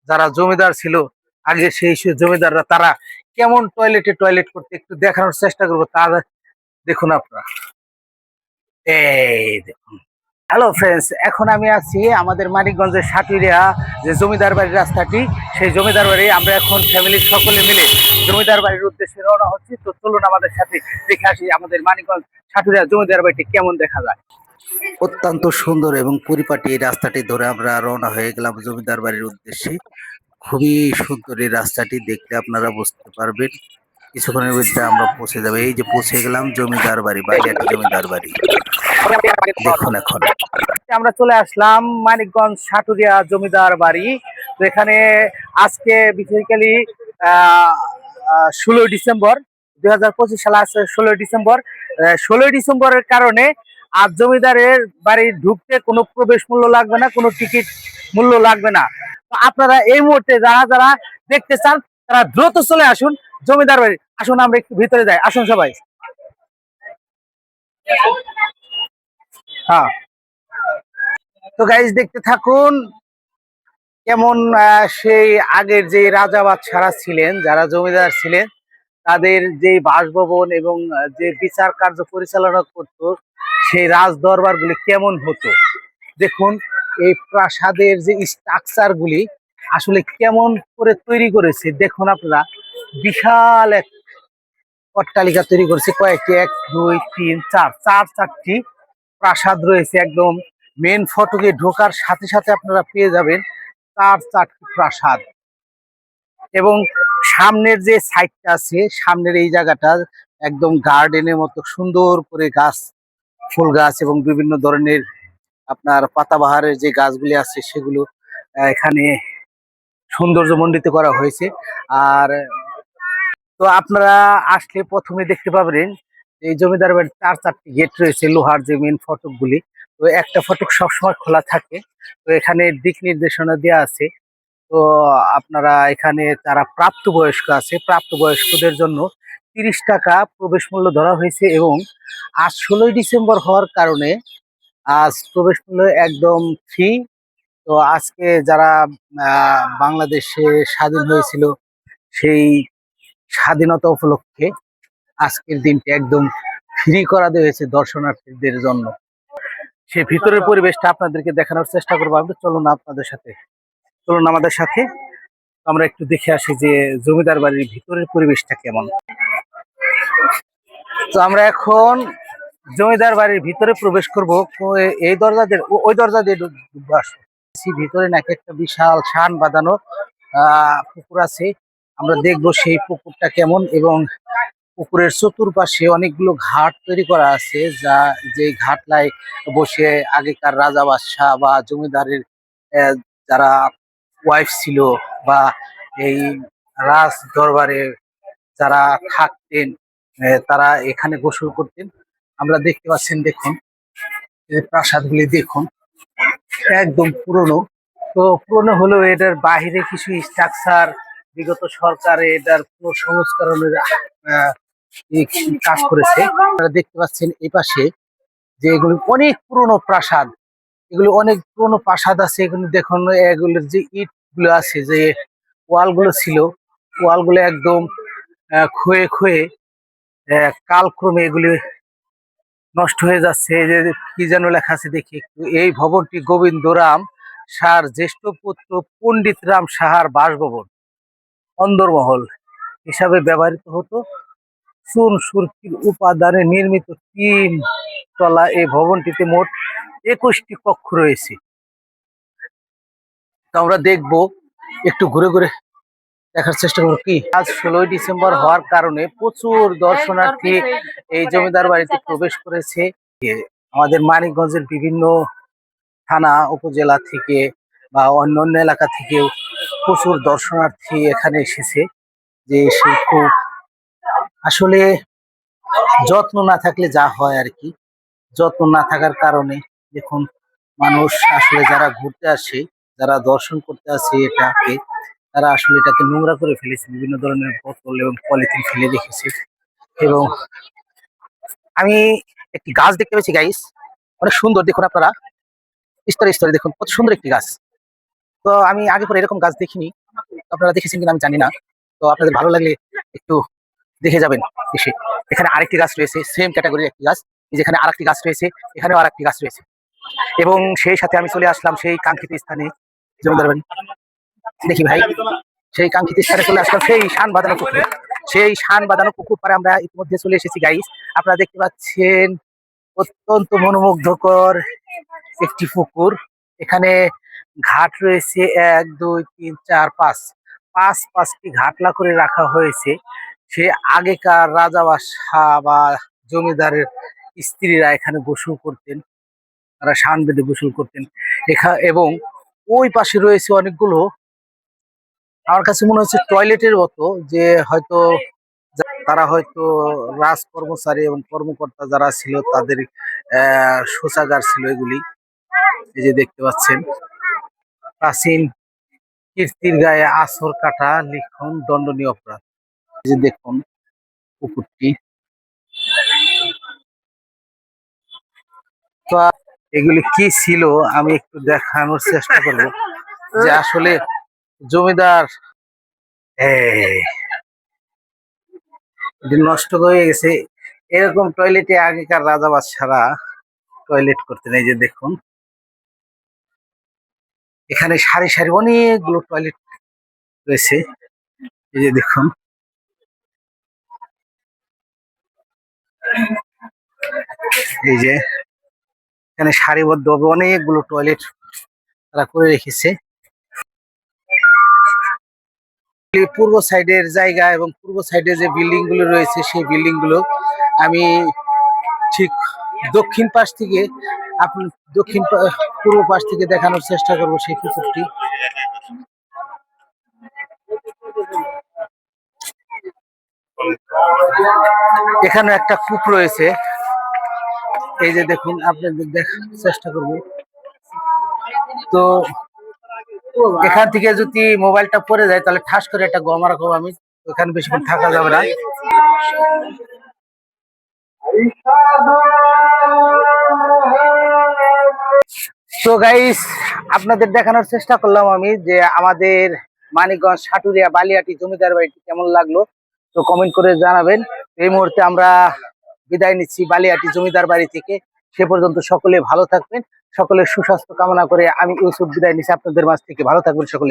যারা জমিদার ছিল আগে, সেই জমিদাররা তারা কেমন টয়লেট করতে একটু দেখানোর চেষ্টা করবো। তার দেখুন আপনারা, এই দেখুন। হ্যালো ফ্রেন্ডস, এখন আমি আছি আমাদের মানিকগঞ্জের সাটুরিয়া যে জমিদার বাড়ির রাস্তাটি, সেই জমিদার বাড়ি আমরা এখন ফ্যামিলির সকলে মিলে জমিদার বাড়ির উদ্দেশ্যে রওনা হচ্ছি। তো চলুন আমাদের সাথে দেখে আসি আমাদের মানিকগঞ্জ সাটুরিয়া জমিদার বাড়িটি কেমন দেখা যায়। অত্যন্ত সুন্দর এবং পরিপাটি এই রাস্তাটি ধরে আমরা রওনা হয়ে গেলাম জমিদার বাড়ির উদ্দেশ্যে। খুবই সুন্দর এই রাস্তাটি, দেখলে আপনারা বুঝতে পারবেন। কিছুক্ষণের মধ্যে আমরা পৌঁছে যাবো। এই যে পৌঁছে গেলাম জমিদার বাড়ি, বাগিয়াটি জমিদার বাড়ি। দেখুন এখন আমরা চলে আসলাম মানিকগঞ্জ সাটুরিয়া জমিদার বাড়ি। তো এখানে আজকে বেসিক্যালি 16 ডিসেম্বর 2025 সাল আছে। 16 ডিসেম্বর, 16 ডিসেম্বরের কারণে আজ জমিদারের বাড়ি ঢুকতে কোনো প্রবেশ মূল্য লাগবে না, কোনো টিকিট মূল্য লাগবে না। তো আপনারা এই মুহূর্তে যারা যারা দেখতে চান তারা দ্রুত চলে আসুন জমিদার বাড়ি। আসুন আমরা একটু ভিতরে যাই, আসুন সবাই। হ্যাঁ, তো গাইজ দেখতে থাকুন কেমন সেই আগের যে রাজা বাদশারা ছিলেন, যারা জমিদার ছিলেন, তাদের যে বাসভবন এবং যে বিচার কার্য পরিচালনা করত, সেই রাজ দরবারগুলি কেমন হতো। দেখুন এই প্রাসাদের যে স্ট্রাকচার গুলি আসলে কেমন করে তৈরি করেছে। দেখুন আপনারা, বিশাল এক অট্টালিকা তৈরি করেছে, কয়েকটি, 1 2 3 4 চারটি প্রাসাদ রয়েছে। একদম মেন ফটকে ঢোকার সাথে সাথে আপনারা পেয়ে যাবেন 4টি প্রাসাদ। এবং সামনের যে সাইডটা আছে, সামনের এই জায়গাটা একদম গার্ডেনের মতো সুন্দর করে গাছ, ফুল গাছ এবং বিভিন্ন ধরনের আপনার পাতাবাহারের যে গাছগুলি আছে সেগুলো এখানে সৌন্দর্যমণ্ডিত করা হয়েছে। আর তো আপনারা আসলে প্রথমে দেখতে পাবেন এই জমিদার বাড়ির 4টি গেট রয়েছে, লোহার যে মেন ফটকগুলি। তো একটা ফটক সবসময় খোলা থাকে। তো এখানে দিক নির্দেশনা দেওয়া আছে। তো আপনারা এখানে যারা প্রাপ্তবয়স্ক আছে, প্রাপ্তবয়স্কদের জন্য 30 টাকা প্রবেশ মূল্য ধরা হয়েছে। এবং আজ 16 ডিসেম্বর হওয়ার কারণে আজ প্রবেশ মূল্য একদম ফ্রি। তো আজকে যারা বাংলাদেশে স্বাধীন হয়েছিল, সেই স্বাধীনতা উপলক্ষে আজকের দিনটি একদম ফ্রি করা হয়েছে দর্শনার্থীদের জন্য। সে ভিতরের পরিবেশটা আপনাদেরকে দেখানোর চেষ্টা করবো। আমি চলুন আপনাদের সাথে, চলুন আমাদের সাথে আমরা একটু দেখে আসি যে জমিদার বাড়ির ভিতরের পরিবেশটা কেমন। তো আমরা এখন জমিদার বাড়ির ভিতরে প্রবেশ করব। এই দরজা দিয়ে, ওই দরজা দিয়ে ঢুকবো। ভিতরে নাকি একটা বিশাল শান বাঁধানো পুকুর আছে। আমরা দেখবো সেই পুকুরটা কেমন। এবং পুকুরের চতুর্পাশে অনেকগুলো ঘাট তৈরি করা আছে, যা যে ঘাটলায় বসে আগেকার রাজা বাদশাহ বা জমিদারের যারা ওয়াইফ ছিল বা এই রাজ দরবারে যারা থাকতেন, তারা এখানে গোসল করতেন। আমরা দেখতে পাচ্ছেন, দেখুন এই প্রাসাদগুলি দেখুন, একদম পুরনো। তো পুরনো হলেও এটার বাহিরে কিছু স্ট্রাকচার বিগত সরকারে এটার সংস্করণের কাজ করেছে। আপনারা দেখতে পাচ্ছেন এই পাশে যে এগুলি অনেক পুরনো প্রাসাদ, এগুলি অনেক পুরনো প্রাসাদ আছে। এগুলি দেখুন, এগুলোর যে ইট গুলো আছে, যে ওয়াল গুলো ছিল, ওয়াল গুলো একদম ক্ষয়ে ক্ষয়ে কালক্রমে এগুলি নষ্ট হয়ে যাচ্ছে। এই যে কি যেন লেখা আছে দেখি একটু, এই ভবনটি গোবিন্দরাম সাহার জ্যেষ্ঠ পুত্র পণ্ডিত রাম সাহার বাসভবন অন্দরমহল হিসাবে ব্যবহৃত হতো। চুন সুরকির উপাদানে নির্মিত 3 তলা এই ভবনটিতে মোট 21টি কক্ষ রয়েছে। তো আমরা দেখবো, একটু ঘুরে ঘুরে দেখার চেষ্টা করবো। কি আজ 16 ডিসেম্বর হওয়ার কারণে প্রচুর দর্শনার্থী এই জমিদার বাড়িতে প্রবেশ করেছে। আমাদের মানিকগঞ্জের বিভিন্ন থানা উপজেলা থেকে বা অন্যান্য এলাকা থেকেও প্রচুর দর্শনার্থী এখানে এসেছে। যে সে খুব আসলে যত্ন না থাকলে যা হয় আর কি, যত্ন না থাকার কারণে দেখুন মানুষ আসলে যারা ঘুরতে আসে, যারা দর্শন করতে আসে এটাকে, তারা আসলে এটাকে নোংরা করে ফেলেছে, বিভিন্ন ধরনের বোতল এবং পলিথিন ফেলে রেখেছে। এবং আমি একটি গাছ দেখতে পেয়েছি গাইস, অনেক সুন্দর। দেখুন আপনারা স্তরে স্তরে দেখুন কত সুন্দর একটি গাছ। তো আমি আগে পরে এরকম গাছ দেখিনি, আপনারা দেখেছেন কিনা আমি জানি না। তো আপনাদের ভালো লাগলে একটু দেখে যাবেন এসে। এখানে আরেকটি গাছ রয়েছে, সেম ক্যাটাগরির একটি গাছ, যেখানে আরেকটি গাছ রয়েছে, এখানেও আরেকটি গাছ রয়েছে। এবং সেই সাথে আমি চলে আসলাম সেই কাঙ্ক্ষিত স্থানে, জমিদার বাড়ি। দেখি ভাই, সেই কাঙ্ক্ষিত স্থানে চলে আসলাম, সেই শান বাঁধানো পুকুর। সেই শান বাঁধানো পুকুর পারে আমরা ইতিমধ্যে চলে এসেছি গাইস। আপনারা দেখতে পাচ্ছেন অত্যন্ত মনোমুগ্ধকর একটি পুকুর। এখানে ঘাট রয়েছে 1 2 3 4 5, পাঁচটি ঘাটলা করে রাখা হয়েছে। সে আগেকার রাজা বাদশাহ বা জমিদারের স্ত্রীরা এখানে গোসল করতেন, তারা শান বেঁধে গোসল করতেন এবং ওই পাশে রয়েছে অনেকগুলো, আমার কাছে মনে হচ্ছে টয়লেটের মতো, যে হয়তো তারা হয়তো রাজ কর্মচারী এবং কর্মকর্তা যারা ছিল তাদের শৌচাগার ছিল এগুলি। এই যে দেখতে পাচ্ছেন, প্রাচীন কীর্তির গায়ে আছর কাটা লিখন দণ্ডনীয় অপরাধ। এই যে দেখুন পুকুরটি। তো এগুলি কি ছিল আমি একটু দেখানোর চেষ্টা করব, যে আসলে জমিদার নষ্ট হয়ে গেছে। এরকম টয়লেটে আগেকার রাজা বাদশারা টয়লেট করতেন। এই যে দেখুন, এখানে সারি সারি অনেকগুলো টয়লেট রয়েছে। এই যে দেখুন, এই যে এখানে সারিবদ্ধভাবে অনেকগুলো টয়লেট তারা করে রেখেছে। পূর্ব সাইডের জায়গা এবং পূর্ব সাইডে যে বিল্ডিং গুলো রয়েছে সেই বিল্ডিং গুলো আমি ঠিক দক্ষিণ পাশ থেকে, আপনি পূর্ব পাশ থেকে দেখানোর চেষ্টা করব সেই পুকুরটি। এখানে একটা কূপ রয়েছে, এই যে দেখুন, আপনাদের দেখার চেষ্টা করব। তো এখান থেকে যদি মোবাইলটা পড়ে যায় তাহলে ঠাস করে একটা গম রাখবো আমি, এখানে বেশিক্ষণ থাকা যাবে না। তো গাইস, আপনাদের দেখানোর চেষ্টা করলাম আমি যে আমাদের মানিকগঞ্জ সাটুরিয়া বালিয়াটি জমিদার বাড়িটি কেমন লাগলো, তো কমেন্ট করে জানাবেন। এই মুহূর্তে আমরা বিদায় নিচ্ছি বালিয়াটি জমিদার বাড়ি থেকে। সে পর্যন্ত সকলে ভালো থাকবেন, সকলের সুস্বাস্থ্য কামনা করে আমি ইউসুফ বিদায় নিচ্ছি আপনাদের মাঝ থেকে। ভালো থাকবেন সকলে।